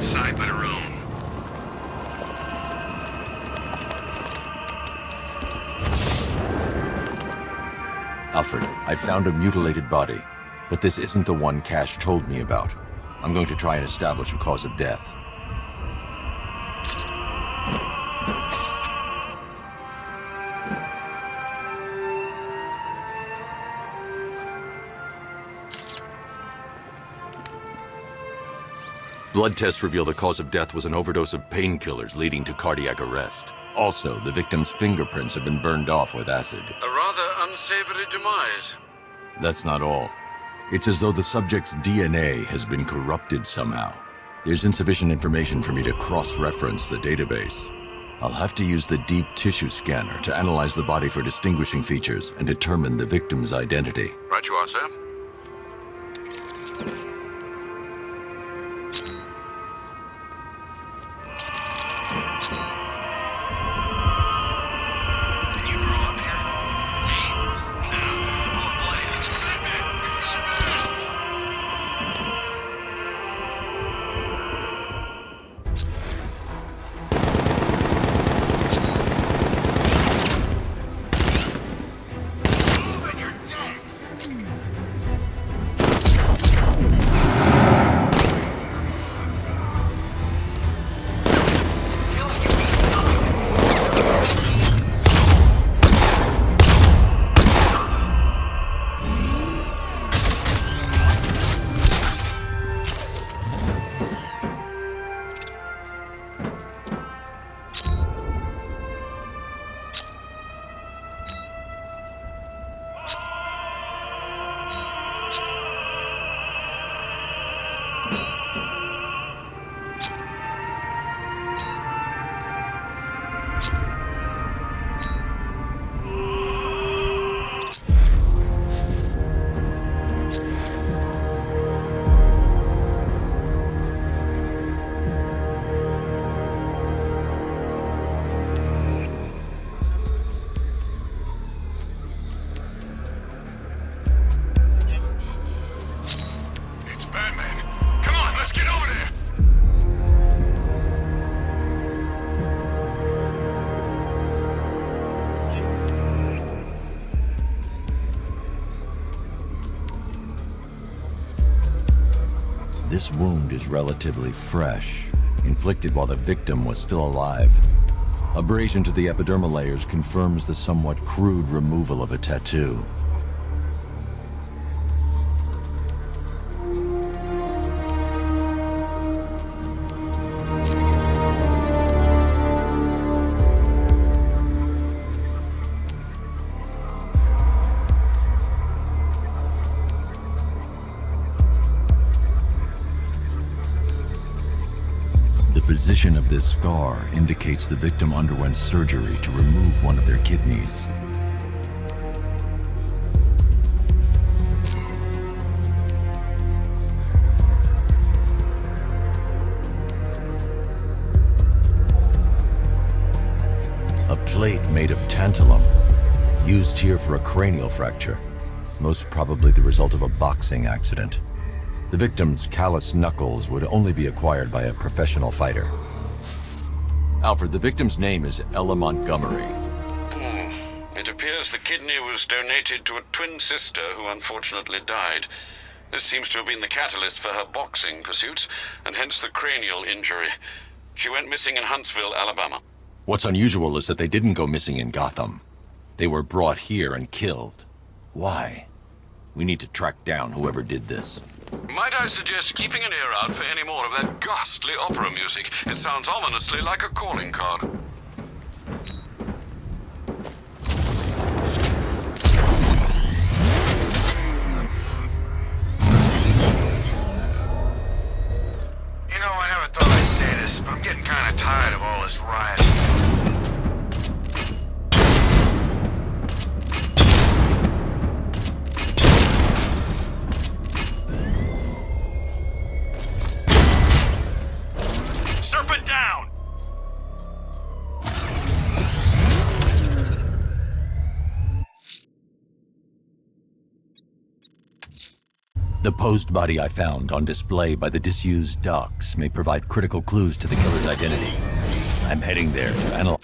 outside but her own. Alfred, I found a mutilated body, but this isn't the one Cash told me about. I'm going to try and establish a cause of death. Blood tests reveal the cause of death was an overdose of painkillers leading to cardiac arrest. Also, the victim's fingerprints have been burned off with acid. A rather unsavory demise. That's not all. It's as though the subject's DNA has been corrupted somehow. There's insufficient information for me to cross-reference the database. I'll have to use the deep tissue scanner to analyze the body for distinguishing features and determine the victim's identity. Right you are, sir. Can you grow up here? Me? No. Oh boy, it's a nightmare. It's a nightmare. Move and you're dead. It's Batman. Come on, let's get over there. This wound is relatively fresh, inflicted while the victim was still alive. Abrasion to the epidermal layers confirms the somewhat crude removal of a tattoo. The position of this scar indicates the victim underwent surgery to remove one of their kidneys. A plate made of tantalum, used here for a cranial fracture, most probably the result of a boxing accident. The victim's calloused knuckles would only be acquired by a professional fighter. Alfred, the victim's name is Ella Montgomery. It appears the kidney was donated to a twin sister who unfortunately died. This seems to have been the catalyst for her boxing pursuits, and hence the cranial injury. She went missing in Huntsville, Alabama. What's unusual is that they didn't go missing in Gotham. They were brought here and killed. Why? We need to track down whoever did this. Might I suggest keeping an ear out for any more of that ghastly opera music? It sounds ominously like a calling card. You know, I never thought I'd say this, but I'm getting kind of tired of all this rioting. The posed body I found on display by the disused docks may provide critical clues to the killer's identity. I'm heading there to analyze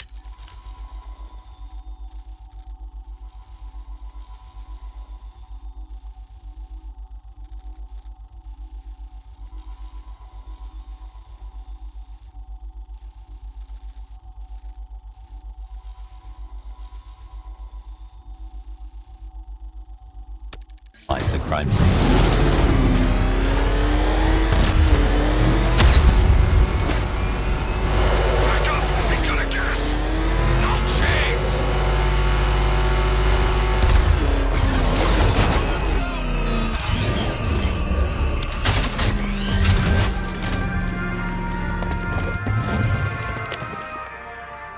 the crime scene. Back up! He's gonna get us! No chance!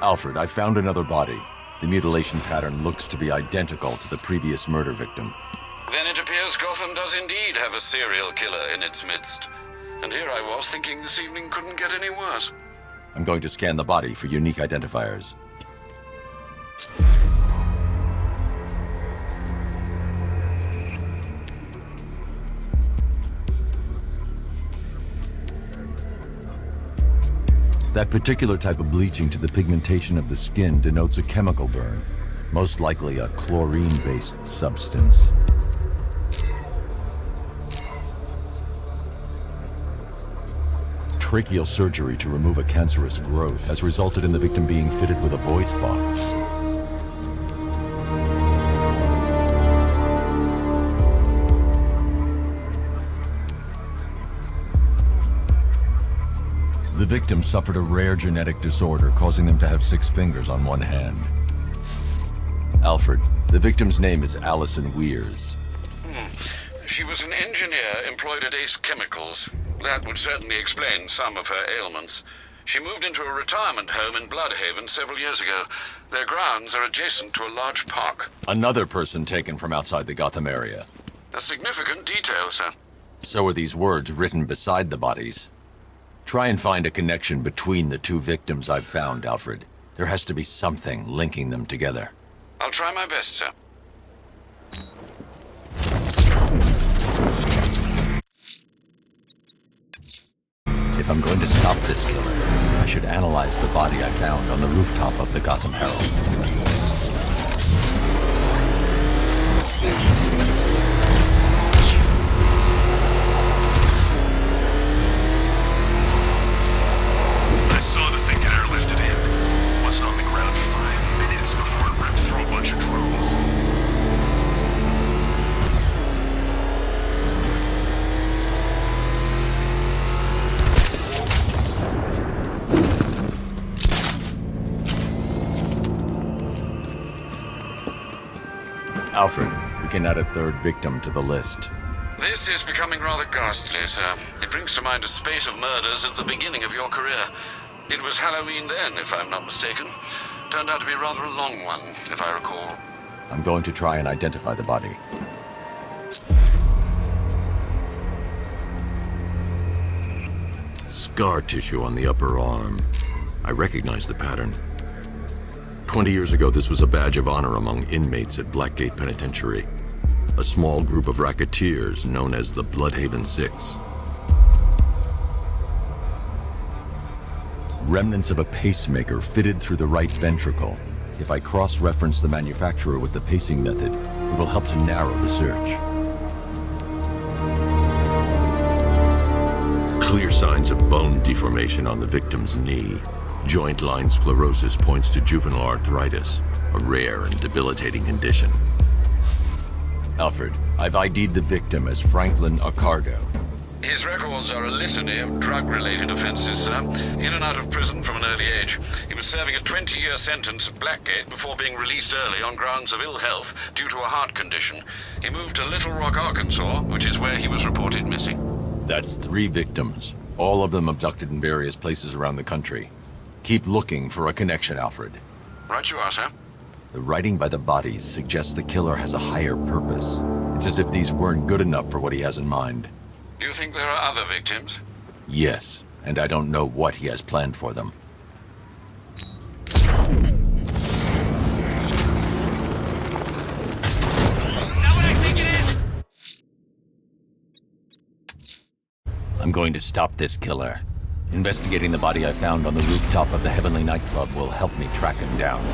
Alfred, I found another body. The mutilation pattern looks to be identical to the previous murder victim. Then it appears Gotham does indeed have a serial killer in its midst. And here I was thinking this evening couldn't get any worse. I'm going to scan the body for unique identifiers. That particular type of bleaching to the pigmentation of the skin denotes a chemical burn, most likely a chlorine-based substance. Tracheal surgery to remove a cancerous growth has resulted in the victim being fitted with a voice box. The victim suffered a rare genetic disorder, causing them to have 6 fingers on one hand. Alfred, the victim's name is Allison Weers. She was an engineer employed at Ace Chemicals. That would certainly explain some of her ailments. She moved into a retirement home in Bloodhaven several years ago. Their grounds are adjacent to a large park. Another person taken from outside the Gotham area. A significant detail, sir. So are these words written beside the bodies. Try and find a connection between the 2 victims I've found, Alfred. There has to be something linking them together. I'll try my best, sir. If I'm going to stop this killer, I should analyze the body I found on the rooftop of the Gotham Herald. I saw the thing get airlifted in. Wasn't on the ground 5 minutes before it ripped through a bunch of drones. Alfred, we can add a 3rd victim to the list. This is becoming rather ghastly, sir. It brings to mind a spate of murders at the beginning of your career. It was Halloween then, if I'm not mistaken. Turned out to be rather a long one, if I recall. I'm going to try and identify the body. Scar tissue on the upper arm. I recognize the pattern. 20 years ago, this was a badge of honor among inmates at Blackgate Penitentiary. A small group of racketeers known as the Bloodhaven Six. Remnants of a pacemaker fitted through the right ventricle. If I cross-reference the manufacturer with the pacing method, it will help to narrow the search. Clear signs of bone deformation on the victim's knee. Joint line sclerosis points to juvenile arthritis, a rare and debilitating condition. Alfred, I've ID'd the victim as Franklin Accardo. His records are a litany of drug-related offenses, sir. In and out of prison from an early age. He was serving a 20-year sentence at Blackgate before being released early on grounds of ill health due to a heart condition. He moved to Little Rock, Arkansas, which is where he was reported missing. That's 3 victims, all of them abducted in various places around the country. Keep looking for a connection, Alfred. Right you are, sir. The writing by the bodies suggests the killer has a higher purpose. It's as if these weren't good enough for what he has in mind. Do you think there are other victims? Yes, and I don't know what he has planned for them. Not what I think it is! I'm going to stop this killer. Investigating the body I found on the rooftop of the Heavenly nightclub will help me track him down.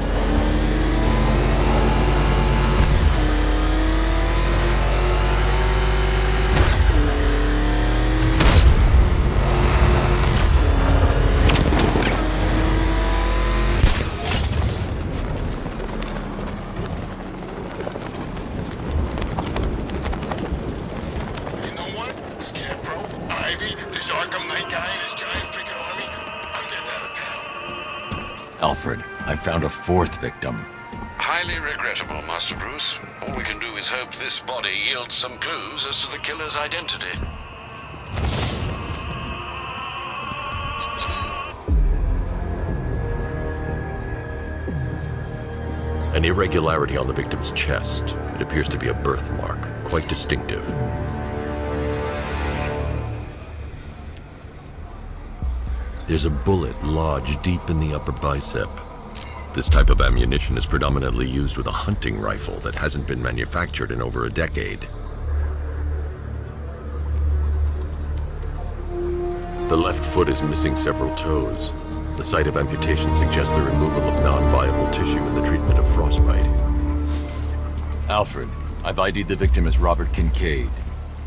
You know what? Scarecrow, Ivy, this Arkham Knight guy and his giant freaking army. I'm getting out of town. Alfred, I found a fourth victim. Highly regrettable, Master Bruce. All we can do is hope this body yields some clues as to the killer's identity. An irregularity on the victim's chest. It appears to be a birthmark, quite distinctive. There's a bullet lodged deep in the upper bicep. This type of ammunition is predominantly used with a hunting rifle that hasn't been manufactured in over a decade. The left foot is missing several toes. The site of amputation suggests the removal of non-viable tissue in the treatment of frostbite. Alfred, I've ID'd the victim as Robert Kincaid.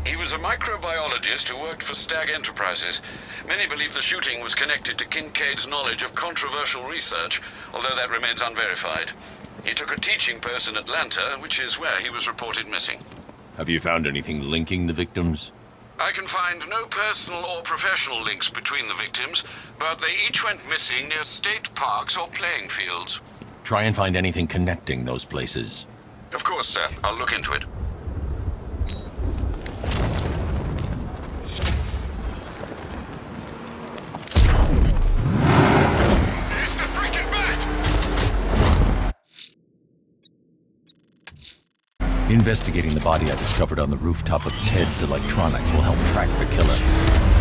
He was a microbiologist who worked for Stag Enterprises. Many believe the shooting was connected to Kincaid's knowledge of controversial research, although that remains unverified. He took a teaching post in Atlanta, which is where he was reported missing. Have you found anything linking the victims? I can find no personal or professional links between the victims, but they each went missing near state parks or playing fields. Try and find anything connecting those places. Of course, sir. I'll look into it. It's the freaking bat! Investigating the body I discovered on the rooftop of Ted's Electronics will help track the killer.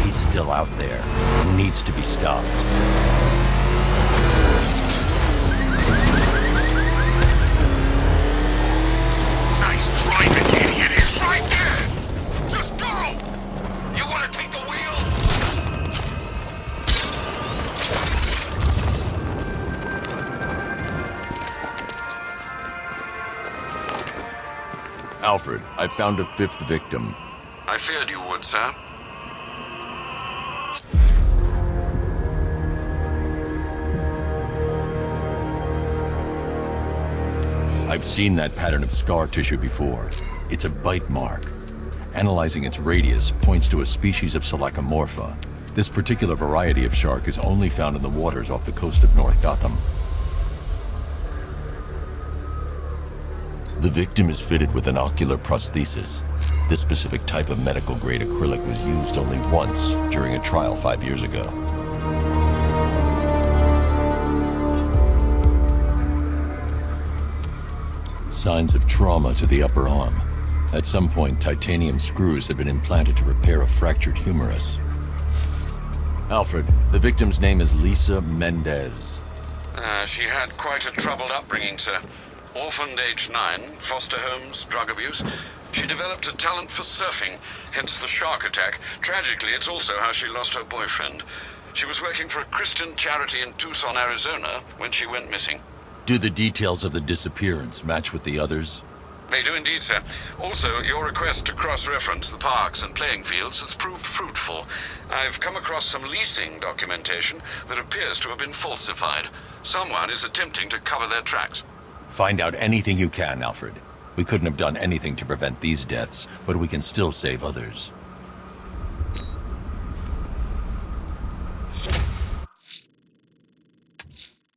He's still out there. He needs to be stopped. Nice driving, idiot! It's right there! Just go! You want to take the wheel? Alfred, I found a fifth victim. I feared you would, sir. I've seen that pattern of scar tissue before. It's a bite mark. Analyzing its radius points to a species of Selachomorpha. This particular variety of shark is only found in the waters off the coast of North Gotham. The victim is fitted with an ocular prosthesis. This specific type of medical-grade acrylic was used only once during a trial 5 years ago. Signs of trauma to the upper arm. At some point, titanium screws had been implanted to repair a fractured humerus. Alfred, the victim's name is Lisa Mendez. She had quite a troubled upbringing, sir. Orphaned age 9, foster homes, drug abuse. She developed a talent for surfing, hence the shark attack. Tragically, it's also how she lost her boyfriend. She was working for a Christian charity in Tucson, Arizona, when she went missing. Do the details of the disappearance match with the others? They do indeed, sir. Also, your request to cross-reference the parks and playing fields has proved fruitful. I've come across some leasing documentation that appears to have been falsified. Someone is attempting to cover their tracks. Find out anything you can, Alfred. We couldn't have done anything to prevent these deaths, but we can still save others.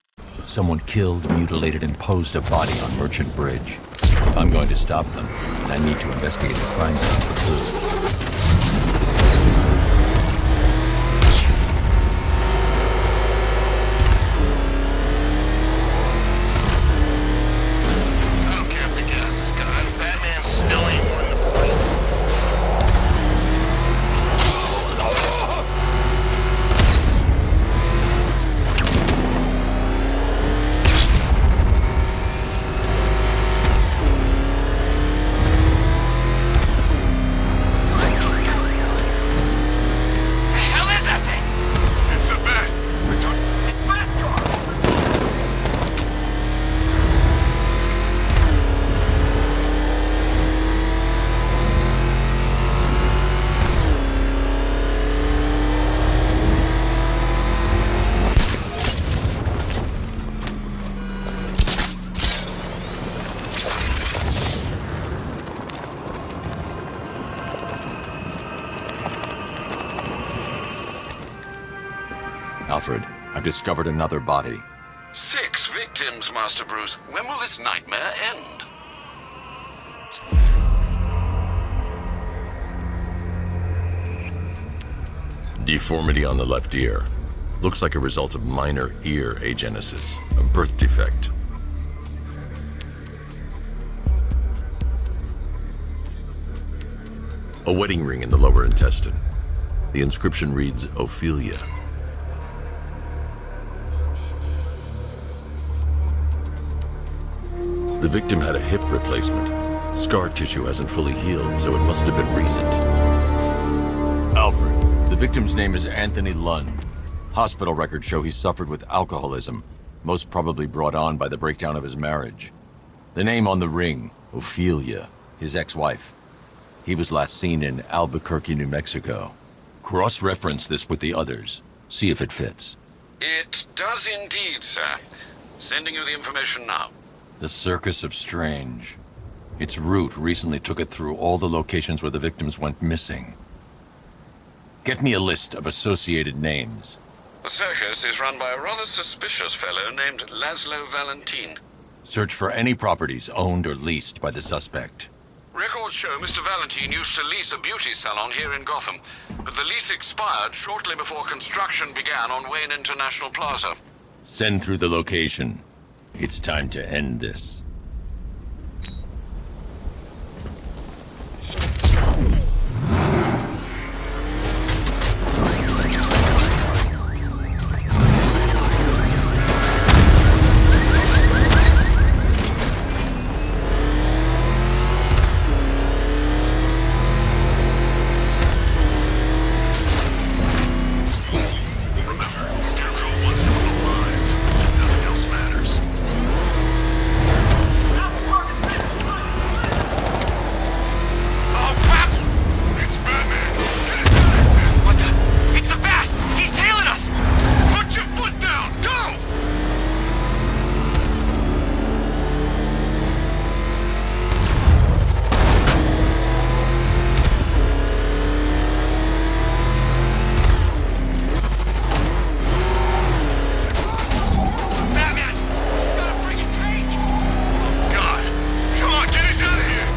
Someone killed, mutilated, and posed a body on Merchant Bridge. If I'm going to stop them, I need to investigate the crime scene for clues. I don't care if the gas is gone. Batman still ain't won the fight. Alfred, I've discovered another body. 6 victims, Master Bruce. When will this nightmare end? Deformity on the left ear. Looks like a result of minor ear agenesis, a birth defect. A wedding ring in the lower intestine. The inscription reads, Ophelia. The victim had a hip replacement. Scar tissue hasn't fully healed, so it must have been recent. Alfred, the victim's name is Anthony Lund. Hospital records show he suffered with alcoholism, most probably brought on by the breakdown of his marriage. The name on the ring, Ophelia, his ex-wife. He was last seen in Albuquerque, New Mexico. Cross-reference this with the others. See if it fits. It does indeed, sir. Sending you the information now. The Circus of Strange. Its route recently took it through all the locations where the victims went missing. Get me a list of associated names. The circus is run by a rather suspicious fellow named Laszlo Valentin. Search for any properties owned or leased by the suspect. Records show Mr. Valentin used to lease a beauty salon here in Gotham, but the lease expired shortly before construction began on Wayne International Plaza. Send through the location. It's time to end this. Remember, Scarecrow wants him alive. Nothing else matters. Oh, crap! It's Batman! Get us out of here! What the? It's the Bat! He's tailing us! Put your foot down! Go! Batman! It's got a freaking tank! Oh, God! Come on, get us out of here!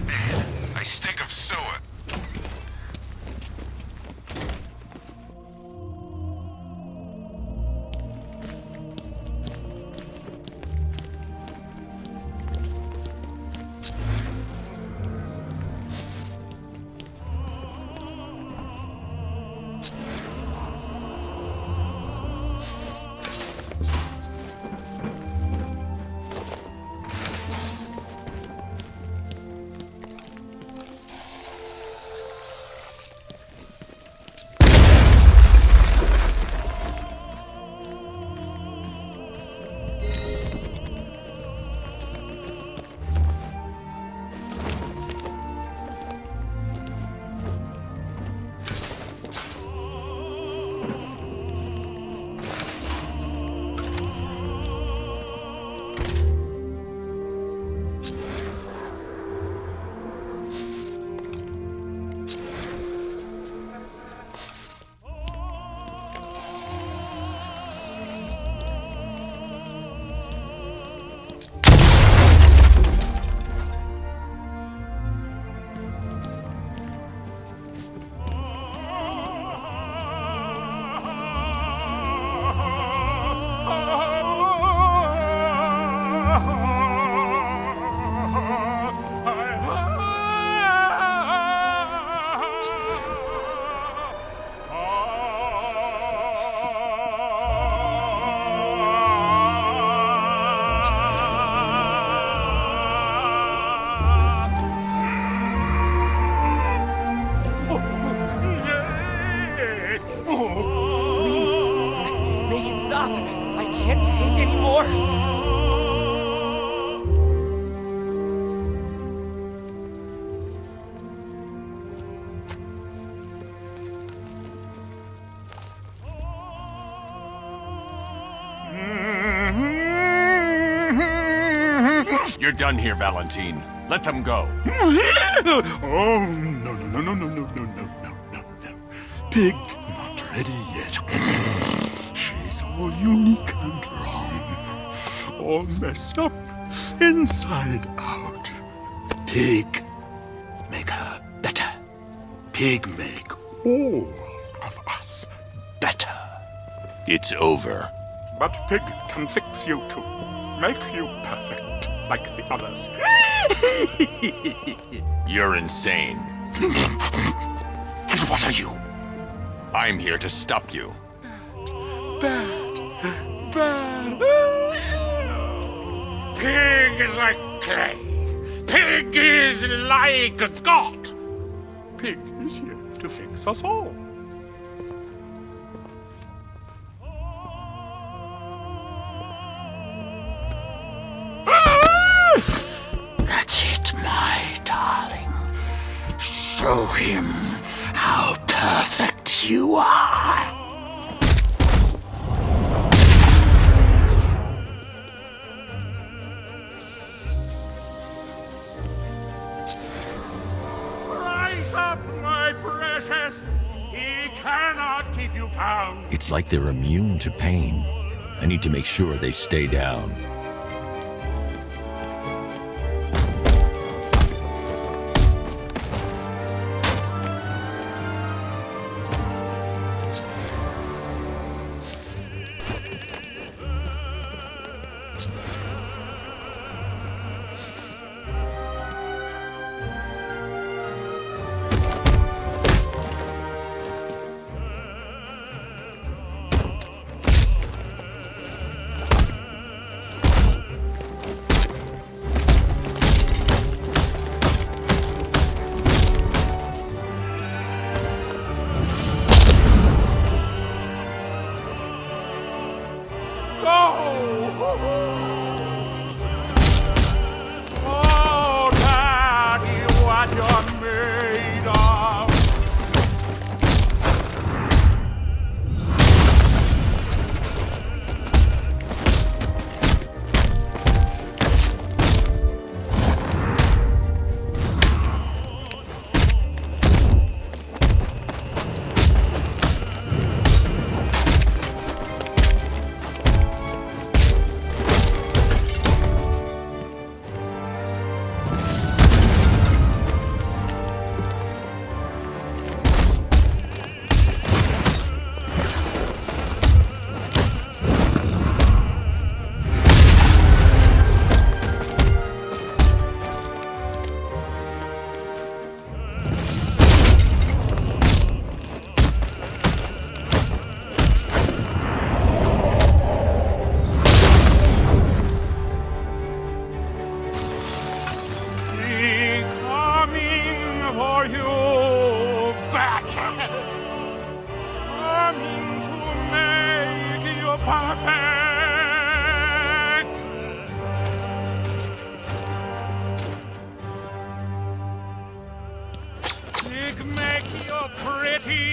Man, I stink of sewer. Make it stop! I can't take anymore! You're done here, Valentine. Let them go. Oh, no. Pig, not ready yet. She's all unique and wrong. All messed up, inside out. Pig, make her better. Pig, make all of us better. It's over. But Pig can fix you too. Make you perfect, like the others. You're insane. And what are you? I'm here to stop you. Bad. Pig is like clay. Pig is like a god. Pig is here to fix us all. That's it, my darling. Show him how perfect you are. Rise up, my precious. He cannot keep you down. It's like they're immune to pain. I need to make sure they stay down. Oh, Daddy, what you're made of. Coming to make you perfect. Make you pretty.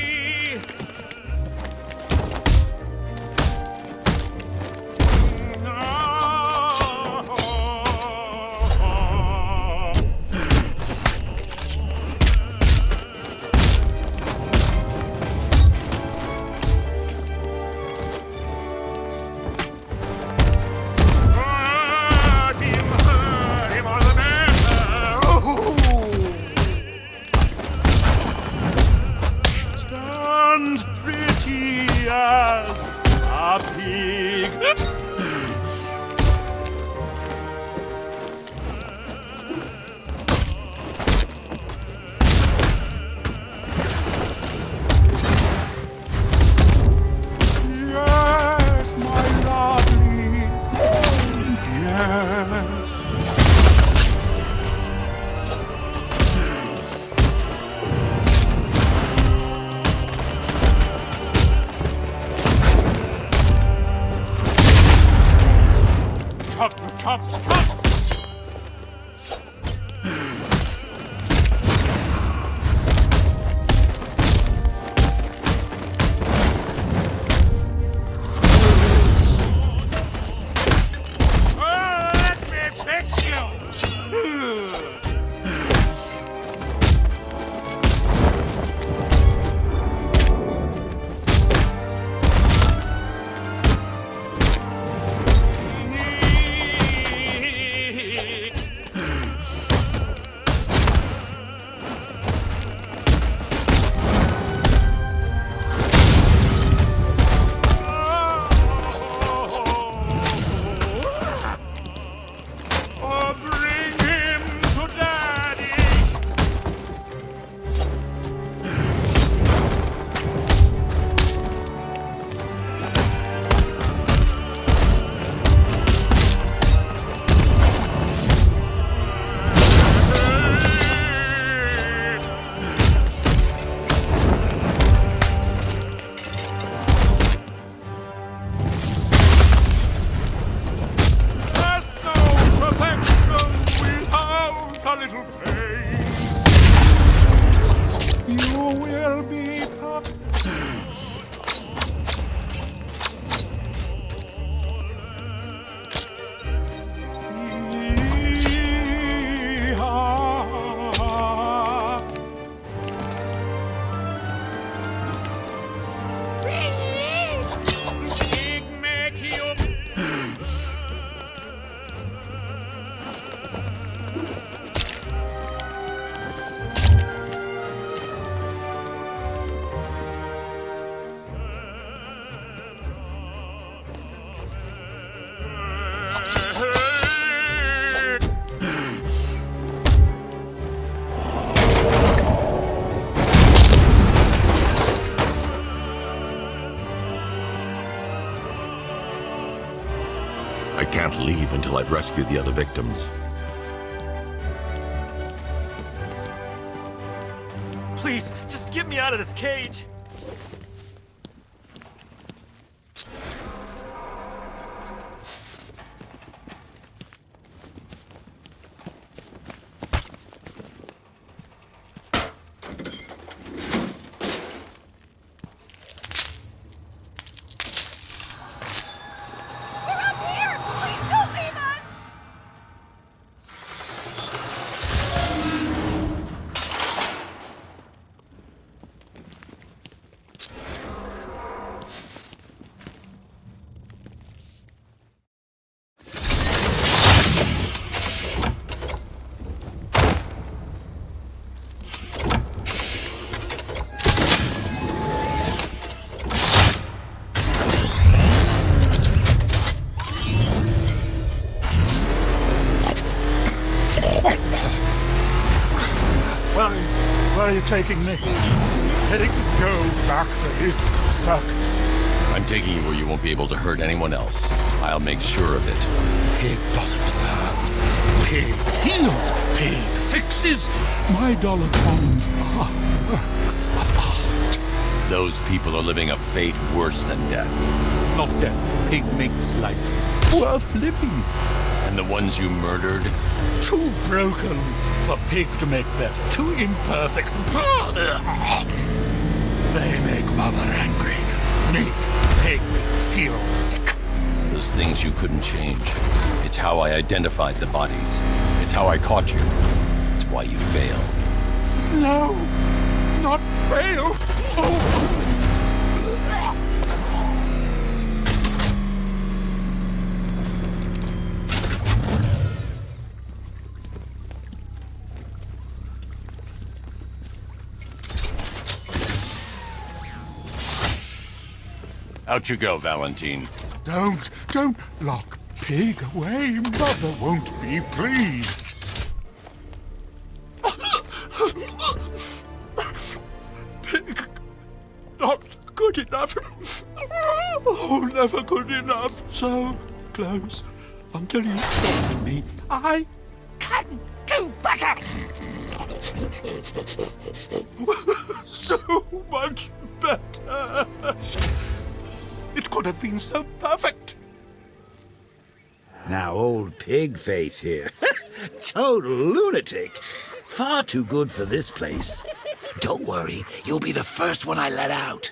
Chop! Let me fix you! can't leave until I've rescued the other victims. Please, just get me out of this cage. Where are you taking me? Letting go back to his circus. I'm taking you where you won't be able to hurt anyone else. I'll make sure of it. Pig doesn't hurt. Pig heals. Pig fixes. My dollar coins are works of art. Those people are living a fate worse than death. Not death. Pig makes life worth living. And the ones you murdered? Too broken for Pig to make better. Too imperfect. They make Mother angry. Make Pig feel sick. Those things you couldn't change. It's how I identified the bodies. It's how I caught you. It's why you failed. No, not fail. Oh. Out you go, Valentine. Don't lock Pig away. Mother won't be pleased. Pig, not good enough. Oh, never good enough. So close until you stop me. I can do better. So much better. It could have been so perfect. Now old Pig Face here. Total lunatic. Far too good for this place. Don't worry, you'll be the first one I let out.